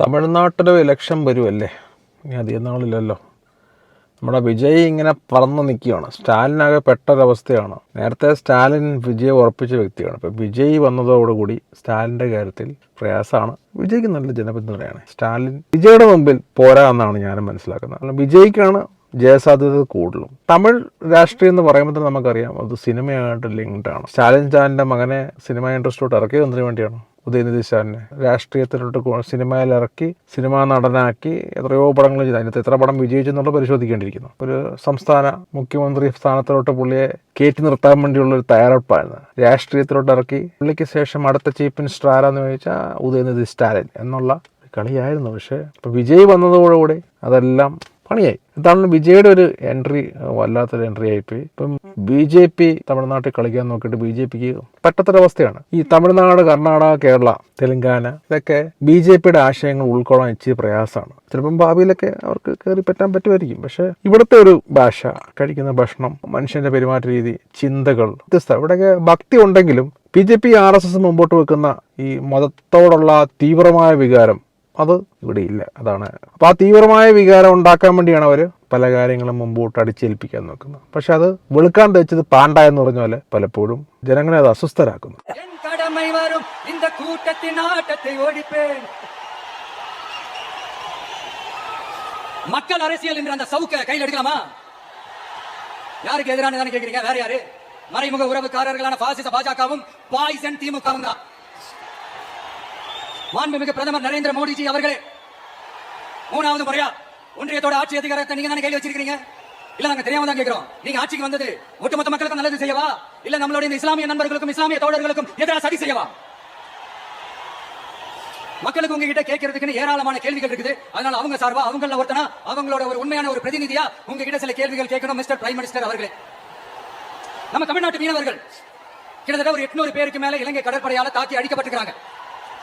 തമിഴ്നാട്ടിലെ ഇലക്ഷൻ വരുമല്ലേ, ഇനി അധികം നാളില്ലല്ലോ. നമ്മുടെ വിജയ് ഇങ്ങനെ പറന്ന് നിൽക്കുകയാണ്. സ്റ്റാലിനാകെ പെട്ടൊരവസ്ഥയാണ്. നേരത്തെ സ്റ്റാലിൻ വിജയ് ഉറപ്പിച്ച വ്യക്തിയാണ്. ഇപ്പം വിജയ് വന്നതോടുകൂടി സ്റ്റാലിൻ്റെ കാര്യത്തിൽ പ്രയാസമാണ്. വിജയ്ക്ക് നല്ല ജനപിന്തുണയാണ്. സ്റ്റാലിൻ വിജയുടെ മുമ്പിൽ പോരാ എന്നാണ് ഞാനും മനസ്സിലാക്കുന്നത്. കാരണം വിജയ്ക്കാണ് ജയസാധ്യത കൂടുതലും. തമിഴ് രാഷ്ട്രീയം എന്ന് പറയുമ്പോൾ തന്നെ നമുക്കറിയാം അത് സിനിമയായിട്ട് ലിങ്ക്ഡാണ്. സ്റ്റാലിൻ്റെ മകനെ സിനിമ ഇൻഡസ്ട്രിയോട്ട് ഇറക്കിയത് എന്തിനു വേണ്ടിയാണ്? ഉദയനിധി സ്റ്റാലിനെ രാഷ്ട്രീയത്തിലോട്ട് സിനിമയിലിറക്കി, സിനിമാ നടനാക്കി എത്രയോ പടങ്ങൾ ചെയ്തു. അതിനകത്ത് എത്ര പടം വിജയിച്ചെന്നുള്ളത് പരിശോധിക്കേണ്ടിയിരിക്കുന്നു. ഒരു സംസ്ഥാന മുഖ്യമന്ത്രി സ്ഥാനത്തിലോട്ട് പുള്ളിയെ കയറ്റി നിർത്താൻ വേണ്ടിയുള്ളൊരു തയ്യാറെടുപ്പായിരുന്നു. രാഷ്ട്രീയത്തിലോട്ട് ഇറക്കി പുള്ളിക്ക് ശേഷം അടുത്ത ചീഫ് മിനിസ്റ്റർ ആരാന്ന് ചോദിച്ചാൽ ഉദയനിധി സ്റ്റാലിൻ എന്നുള്ള കളിയായിരുന്നു. പക്ഷേ ഇപ്പോൾ വിജയ് വന്നതോടുകൂടി അതെല്ലാം പണിയായി. ഇതാണ് വിജയുടെ ഒരു എൻട്രി, വല്ലാത്തൊരു എൻട്രി ആയിപ്പോയി. ഇപ്പം BJP തമിഴ്നാട്ടിൽ കളിക്കാൻ നോക്കിയിട്ട് BJPക്ക് പറ്റത്തൊരവസ്ഥയാണ്. ഈ തമിഴ്നാട്, കർണാടക, കേരള, തെലങ്കാന ഇതൊക്കെ BJPയുടെ ആശയങ്ങൾ ഉൾക്കൊള്ളാൻ ഇച്ചിരി പ്രയാസമാണ്. ചിലപ്പം ഭാവിയിലൊക്കെ അവർക്ക് കയറി പറ്റാൻ പറ്റുമായിരിക്കും. പക്ഷേ ഇവിടുത്തെ ഒരു ഭാഷ, കഴിക്കുന്ന ഭക്ഷണം, മനുഷ്യൻ്റെ പെരുമാറ്റ രീതി, ചിന്തകൾ വ്യത്യസ്ത. ഇവിടെയൊക്കെ ഭക്തി ഉണ്ടെങ്കിലും BJP RSS മുമ്പോട്ട് വെക്കുന്ന ഈ മതത്തോടുള്ള തീവ്രമായ വികാരം അത് ഇവിടെ ഇല്ല. അതാണ്. അപ്പോൾ ആ തീവ്രമായ വികാരം ഉണ്ടാക്കാൻ വേണ്ടിയാണ് അവർ പല കാര്യങ്ങളും മുമ്പോട്ട് അടിച്ചേൽപ്പിക്കാൻ നോക്കുന്നത്. പക്ഷെ അത് വെളുക്കാൻ തേച്ചത് പാണ്ട എന്ന് പറഞ്ഞ പോലെ പലപ്പോഴും ജനങ്ങളെ അത് അസ്വസ്ഥരാക്കുന്നു. மக்கள் அரசியல் என்ற அந்த சவுக்க கையில் எடுக்கலாமா? யாருக்கு எதிரான கேக்குறீங்க? வேற யாரு? மறைமுக உறவுக்காரர்களான பாசிச பாஜகவும் பாய்சன் திமுகவும் தான். மாண்புமிகு பிரதமர் நரேந்திர மோடிஜி அவர்களே, மூணாவது முறையா ஒன்றியத்தோட ஆட்சி அதிகாரத்தை நீங்க தானே கையில் வச்சிருக்கீங்க. இல்ல நாங்க தெரியாம தான் கேக்குறோம். நீங்க ஆட்சிக்கு வந்தது ஒட்டுமொத்த மக்களுக்கும் நல்லது செய்யவா, இல்ல நம்மளுடைய இந்த இஸ்லாமிய நண்பர்களுக்கும் இஸ்லாமிய தோழர்களுக்கும் எதிராக சதி செய்யவா? மக்களுக்கு உங்ககிட்ட கேட்கறதுக்குன்னு ஏராளமான கேள்விகள் இருக்குது. அதனால அவங்க சார்பா, அவங்கள ஒருத்தனா, அவங்களோட ஒரு உண்மையான ஒரு பிரதிநிதியா உங்ககிட்ட சில கேள்விகள் கேட்கணும் மிஸ்டர் பிரைம் மினிஸ்டர் அவர்களே. நம்ம தமிழ்நாட்டு மீனவர்கள் கிட்டத்தட்ட ஒரு 800 பேருக்கு மேல இலங்கை கடற்படையால தாக்கி அழிக்கப்பட்டிருக்காங்க.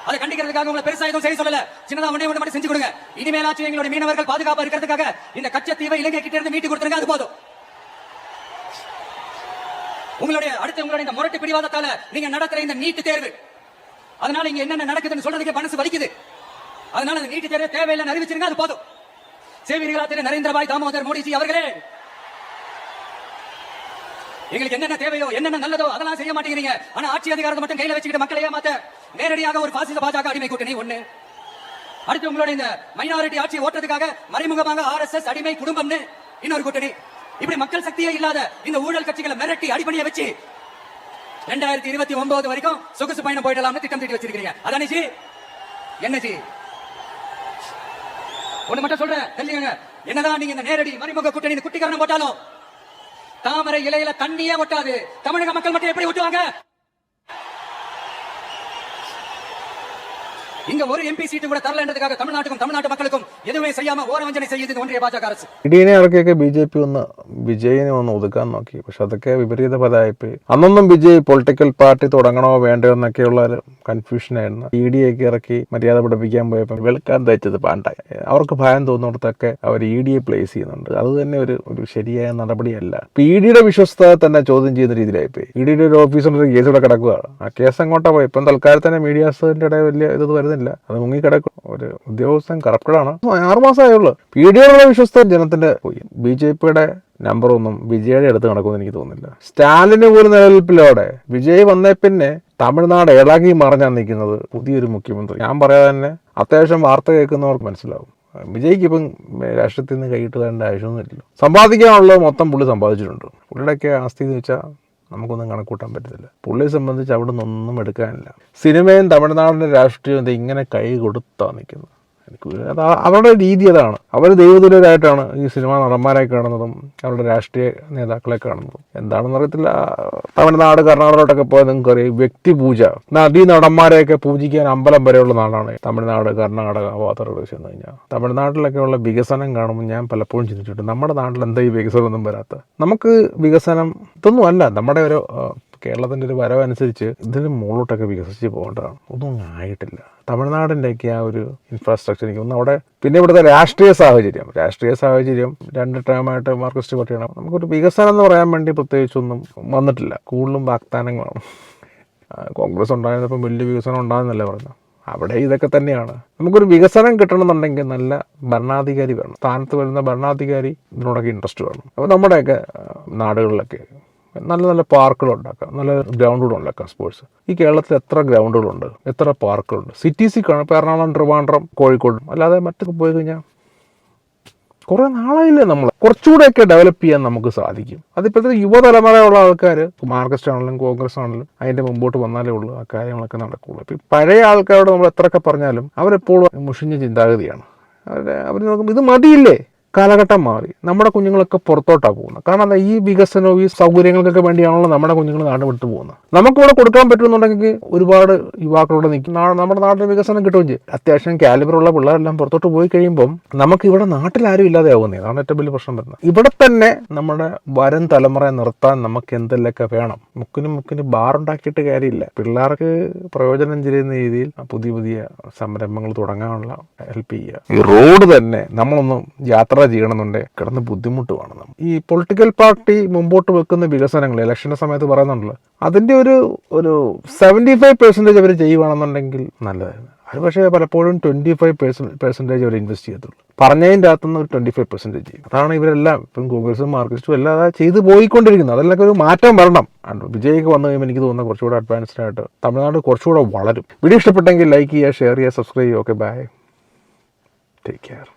அதை கண்டிக்கிறதுக்காக உங்களை பெருசா எதுவும் செய்ய சொல்லல. சின்னதா ஒண்ணே மட்டும் செஞ்சு கொடுங்க. இனிமேலாச்சும் எங்களுடைய மீனவர்கள் பாதுகாப்பா இருக்கிறதுக்காக இந்த கச்சத்தீவை இலங்கை கிட்ட இருந்து மீட்டு கொடுத்துருங்க, அது போதும். உங்களுடைய இந்த முரட்டு பிடிவாதத்தால நீங்க நடத்துற இந்த நீட்டு தேர்வு, அதனால இங்க என்னென்ன நடக்குதுன்னு சொல்றதுக்கு மனசு வலிக்குது. அதனால இந்த நீட்டு தேர்வு தேவையில்லைன்னு அறிவிச்சிருங்க, அது போதும். சேவீர்களா திரு நரேந்திரபாய் தாமோதர் மோடிஜி அவர்களே, எங்களுக்கு என்னென்ன தேவையோ, என்னென்ன நல்லதோ அதெல்லாம் செய்ய மாட்டேங்கிறீங்க. ஆனா ஆட்சி அதிகாரத்தை மட்டும் கையில வச்சுக்கிட்டு மக்களை ஏமாத்த நேரடியாக ஒரு பாசிச பாஜக அடிமை கூட்டணி ஒண்ணு. அடுத்து உங்களுடைய இந்த மைனாரிட்டி ஆட்சி ஓட்டுறதுக்காக மறைமுகமாக RSS அடிமை குடும்பம்னு இன்னொரு கூட்டணி. இப்படி மக்கள் சக்தியே இல்லாத இந்த ஊழல் கட்சிகளை மிரட்டி அடிப்பணிய வச்சு 2029 வரைக்கும் சொகுசு பயணம் போயிடலாம்னு திட்டம் தீட்டி வச்சிருக்கீங்க. அதானே ஜி? என்ன ஜி? ஒண்ணு மட்டும் சொல்றேன், தெரிஞ்சுங்க. என்னதான் நீங்க இந்த நேரடி மறைமுக கூட்டணி இந்த குட்டிக்காரன் போட்டாலும் தாமரை இலையில தண்ணியே ஒட்டாது. தமிழக மக்கள் மட்டும் எப்படி ஒட்டுவாங்க? இங்க ஒரு MP சீட்டு கூட தரலன்றதுக்காக தமிழ்நாட்டுக்கும் தமிழ்நாட்டு மக்களுக்கும் எதுவுமே செய்யாம ഓരവഞ്ചന ചെയ്യുന്നത് ഒன்றிய പാചക அரசு. ഇടീനെ ഇറക്കിയൊക്കെ BJP ഒന്ന് വിജയിനെ ഒന്ന് ഒതുക്കാൻ നോക്കി. പക്ഷെ അതൊക്കെ വിപരീത പദമായിപ്പോയി. അന്നൊന്നും വിജയ് പൊളിറ്റിക്കൽ പാർട്ടി തുടങ്ങണോ വേണ്ടയോ എന്നൊക്കെയുള്ള ഒരു കൺഫ്യൂഷനായിരുന്നു. EDയൊക്കെ ഇറക്കി മര്യാദ പഠിപ്പിക്കാൻ പോയപ്പോൾ വെളുക്കാൻ തയ്ച്ചത് പാണ്ടായി. അവർക്ക് ഭയം തോന്നുന്നിടത്തൊക്കെ അവർ EDയെ പ്ലേസ് ചെയ്യുന്നുണ്ട്. അത് തന്നെ ഒരു ശരിയായ നടപടിയല്ല. ഇപ്പൊ EDയുടെ വിശ്വസ്തത തന്നെ ചോദ്യം ചെയ്യുന്ന രീതിയിലായിപ്പോയി. EDയുടെ ഒരു ഓഫീസറിന്റെ കേസ് ഇവിടെ കിടക്കുകയാണ്. ആ കേസ് അങ്ങോട്ടാ പോയി. ഇപ്പം തൽക്കാലത്തന്നെ മീഡിയാസിന്റെ ഇടയിൽ വലിയ ഇത് വരുന്നില്ല. അത് മുങ്ങിക്കിടക്കും. ഒരു ഉദ്യോഗസ്ഥൻ കറപ്റ്റഡാണ്. 6 മാസമായുള്ളൂ. PDയോടുള്ള വിശ്വസ്ത ജനത്തിന്റെ പോയി. BJPയുടെ നമ്പർ ഒന്നും വിജയുടെ അടുത്ത് നടക്കുമെന്ന് എനിക്ക് തോന്നുന്നില്ല. സ്റ്റാലിന് പോലും നിലനിൽപ്പിലോടെ വിജയ് വന്നേ പിന്നെ തമിഴ്നാട് ഇളകി മറിഞ്ഞാണ് നിൽക്കുന്നത് പുതിയൊരു മുഖ്യമന്ത്രി. ഞാൻ പറയാതെ തന്നെ അത്യാവശ്യം വാർത്ത കേൾക്കുന്നവർക്ക് മനസ്സിലാവും. വിജയ്ക്ക് ഇപ്പം രാഷ്ട്രീയത്തിൽ നിന്ന് കൈയിട്ട് തരേണ്ട ആവശ്യമൊന്നുമില്ലല്ലോ. സമ്പാദിക്കാനുള്ളത് മൊത്തം പുള്ളി സമ്പാദിച്ചിട്ടുണ്ട്. പുള്ളിയുടെയൊക്കെ ആസ്തി എന്ന് വെച്ചാൽ നമുക്കൊന്നും കണക്കൂട്ടാൻ പറ്റത്തില്ല. പുള്ളിയെ സംബന്ധിച്ച് അവിടെ നിന്നൊന്നും എടുക്കാനില്ല. സിനിമയും തമിഴ്നാടിൻ്റെ രാഷ്ട്രീയവും ഇങ്ങനെ കൈ കൊടുത്താണ് നിൽക്കുന്നത്. അത് അവരുടെ രീതി അതാണ്. അവർ ദൈവതുല്യരായിട്ടാണ് ഈ സിനിമാ നടന്മാരെ കാണുന്നതും അവരുടെ രാഷ്ട്രീയ നേതാക്കളെ കാണുന്നതും. എന്താണെന്ന് അറിയത്തില്ല. തമിഴ്നാട്, കർണാടകയിലോട്ടൊക്കെ പോയാൽ നിങ്ങൾക്ക് അറിയാം, വ്യക്തിപൂജ. നദീ നടന്മാരെയൊക്കെ പൂജിക്കാൻ അമ്പലം വരെയുള്ള നാടാണ് തമിഴ്നാട്, കർണാടക ഭാഗത്തോടെ ചെന്ന് കഴിഞ്ഞാൽ. തമിഴ്നാട്ടിലൊക്കെയുള്ള വികസനം കാണുമ്പോൾ ഞാൻ പലപ്പോഴും ചിന്തിച്ചിട്ടുണ്ട്, നമ്മുടെ നാട്ടിൽ എന്താ ഈ വികസനമൊന്നും വരാത്ത? നമുക്ക് വികസനം ഇതൊന്നും അല്ല. നമ്മുടെ ഒരു കേരളത്തിൻ്റെ ഒരു വരവനുസരിച്ച് ഇതിന് മുകളിലോട്ടൊക്കെ വികസിച്ച് പോകേണ്ടതാണ്. ഒന്നും ആയിട്ടില്ല. തമിഴ്നാടിൻ്റെയൊക്കെ ആ ഒരു ഇൻഫ്രാസ്ട്രക്ചർ എനിക്ക് തോന്നുന്നു അവിടെ. പിന്നെ ഇവിടുത്തെ രാഷ്ട്രീയ സാഹചര്യം 2 ടേമായിട്ട് മാർക്സിസ്റ്റ് പാർട്ടിയാണ്. നമുക്കൊരു വികസനം എന്ന് പറയാൻ വേണ്ടി പ്രത്യേകിച്ചൊന്നും വന്നിട്ടില്ല. കൂടുതലും വാഗ്ദാനങ്ങളാണ്. കോൺഗ്രസ് ഉണ്ടായിരുന്നപ്പം വലിയ വികസനം ഉണ്ടാകുന്നല്ലേ പറഞ്ഞു. അവിടെ ഇതൊക്കെ തന്നെയാണ്. നമുക്കൊരു വികസനം കിട്ടണമെന്നുണ്ടെങ്കിൽ നല്ല ഭരണാധികാരി വേണം. സ്ഥാനത്ത് വരുന്ന ഭരണാധികാരി ഇതിനോടൊക്കെ ഇൻട്രസ്റ്റ് വേണം. അപ്പോൾ നമ്മുടെയൊക്കെ നാടുകളിലൊക്കെ നല്ല നല്ല പാർക്കുകൾ ഉണ്ടാക്കാം, നല്ല ഗ്രൗണ്ടുകൾ ഉണ്ടാക്കാം സ്പോർട്സ്. ഈ കേരളത്തിൽ എത്ര ഗ്രൗണ്ടുകളുണ്ട്, എത്ര പാർക്കുകളുണ്ട്. സിറ്റീസിൽ കാണും. ഇപ്പോൾ എറണാകുളം, ട്രിവാൻഡ്രം, കോഴിക്കോട്, അല്ലാതെ മറ്റൊക്കെ പോയി കഴിഞ്ഞാൽ കുറേ നാളായില്ലേ നമ്മൾ കുറച്ചുകൂടെയൊക്കെ ഡെവലപ്പ് ചെയ്യാൻ നമുക്ക് സാധിക്കും. അതിപ്പോഴത്തെ യുവതലമുറയുള്ള ആൾക്കാർ മാർക്സിസ്റ്റ് ആണെങ്കിലും കോൺഗ്രസ് ആണെങ്കിലും അതിൻ്റെ മുമ്പോട്ട് വന്നാലേ ഉള്ളൂ ആ കാര്യങ്ങളൊക്കെ നടക്കുകയുള്ളൂ. ഇപ്പോൾ പഴയ ആൾക്കാരോട് നമ്മൾ എത്രയൊക്കെ പറഞ്ഞാലും അവരെപ്പോഴും മുഷിഞ്ഞ ചിന്താഗതിയാണ്. അവർ നോക്കുമ്പോൾ ഇത് മതിയില്ലേ, കാലഘട്ടം മാറി. നമ്മുടെ കുഞ്ഞുങ്ങളൊക്കെ പുറത്തോട്ടാണ് പോകുന്നത്. കാരണം എന്താ, ഈ വികസനവും ഈ സൗകര്യങ്ങൾക്കൊക്കെ വേണ്ടിയാണല്ലോ നമ്മുടെ കുഞ്ഞുങ്ങൾ നാട് വിട്ടു പോകുന്നത്. നമുക്കിവിടെ കൊടുക്കാൻ പറ്റുമെന്നുണ്ടെങ്കിൽ ഒരുപാട് യുവാക്കളോട് നിൽക്കും. നമ്മുടെ നാട്ടിൽ വികസനം കിട്ടുകയും ചെയ്യും. അത്യാവശ്യം കാലിബറുള്ള പിള്ളേരെല്ലാം പുറത്തോട്ട് പോയി കഴിയുമ്പം നമുക്ക് ഇവിടെ നാട്ടിൽ ആരും ഇല്ലാതെയാവുന്നേ. അതാണ് ഏറ്റവും വലിയ പ്രശ്നം വരുന്നത്. ഇവിടെ തന്നെ നമ്മുടെ വരും തലമുറയെ നിർത്താൻ നമുക്ക് എന്തെല്ലൊക്കെ വേണം. മുക്കിന് ബാറുണ്ടാക്കിയിട്ട് കാര്യമില്ല. പിള്ളേർക്ക് പ്രയോജനം ചെയ്യുന്ന രീതിയിൽ പുതിയ പുതിയ സംരംഭങ്ങൾ തുടങ്ങാനുള്ള ഹെൽപ്പ് ചെയ്യുക. ഈ റോഡ് തന്നെ നമ്മളൊന്നും യാത്ര ചെയ്യണമെന്നുണ്ടെങ്കിൽ കിടന്ന് ബുദ്ധിമുട്ടുമാണ്. നമ്മൾ ഈ പൊളിറ്റിക്കൽ പാർട്ടി മുമ്പോട്ട് വെക്കുന്ന വികസനങ്ങൾ ഇലക്ഷൻ്റെ സമയത്ത് പറയുന്നുണ്ടല്ലോ, അതിൻ്റെ ഒരു 75% അവർ ചെയ്യുവാണെന്നുണ്ടെങ്കിൽ നല്ലതായിരുന്നു. അത് പക്ഷേ പലപ്പോഴും 25% അവർ ഇൻവെസ്റ്റ് ചെയ്യത്തുള്ളൂ. പറഞ്ഞതിൻ്റെ അകത്തുനിന്ന് ഒരു 25% ചെയ്യും. അതാണ് ഇവരെല്ലാം ഇപ്പം കോൺഗ്രസും മാർക്സിസ്റ്റും എല്ലാം അതാ ചെയ്ത് പോയിക്കൊണ്ടിരിക്കുന്നത്. അതിലൊക്കെ ഒരു മാറ്റം വരണം. വിജയ്ക്ക് വന്നു കഴിയുമ്പോൾ എനിക്ക് തോന്നുന്നത് കുറച്ചുകൂടെ അഡ്വാൻസ്ഡ് ആയിട്ട് തമിഴ്നാട് കുറച്ചുകൂടെ വളരും. വീഡിയോ ഇഷ്ടപ്പെട്ടെങ്കിൽ ലൈക്ക് ചെയ്യുക, ഷെയർ ചെയ്യുക, സബ്സ്ക്രൈബ് ചെയ്യുക. Okay, bye, take care.